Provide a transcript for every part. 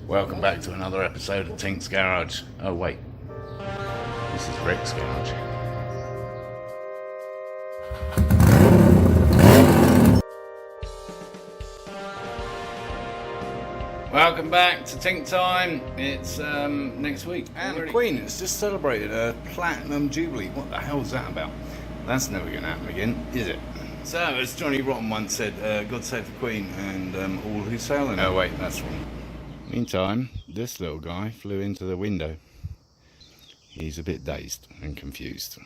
Welcome back to another episode of Tink's Garage. Oh wait, this is Rick's Garage. Welcome back to Tink Time. It's next week, and the Queen has just celebrated a Platinum Jubilee. What the hell is that about? That's never going to happen again, is it? So, as Johnny Rotten once said, God save the Queen and all who sail in. Oh wait, that's wrong. Meantime, this little guy flew into the window. He's a bit dazed and confused.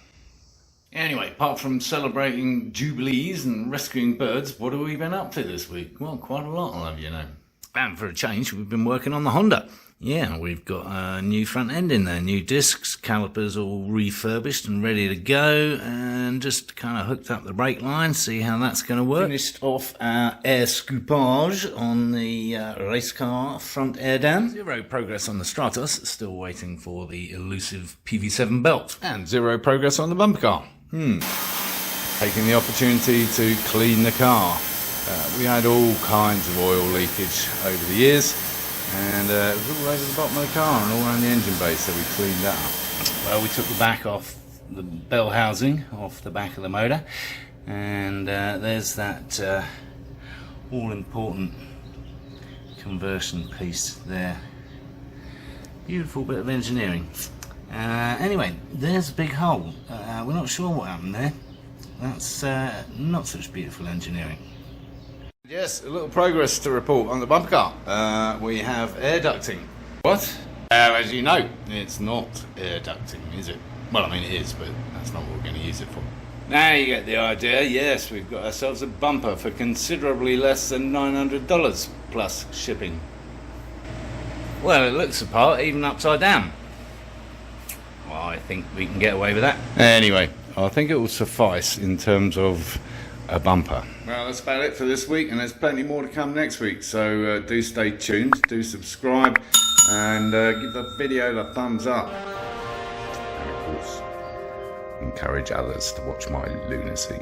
Anyway, apart from celebrating jubilees and rescuing birds, what have we been up to this week? Well, quite a lot, I'll have you know. And for a change, we've been working on the Honda. Yeah, we've got a new front end in there, new discs, calipers all refurbished and ready to go, and just kind of hooked up the brake line, see how that's going to work. Finished off our air scoopage on the race car front air dam. Zero progress on the Stratos, still waiting for the elusive PV7 belt. And zero progress on the bumper car. Taking the opportunity to clean the car. We had all kinds of oil leakage over the years, and it was all over the bottom of the car and all around the engine bay, so we cleaned that up. Well, we took the back off the bell housing off the back of the motor, and there's that all-important conversion piece there. Beautiful bit of engineering. Anyway, there's a big hole. We're not sure what happened there. That's not such beautiful engineering. Yes, a little progress to report on the bumper car. We have air ducting. What? As you know, it's not air ducting, is it? Well, I mean it is, but that's not what we're going to use it for. Now you get the idea. Yes, we've got ourselves a bumper for considerably less than $900 plus shipping. Well, it looks the part, even upside down. Well, I think we can get away with that. Anyway, I think it will suffice in terms of a bumper. Well, that's about it for this week, and there's plenty more to come next week, so do stay tuned, do subscribe, and give the video the thumbs up. And of course, encourage others to watch my lunacy.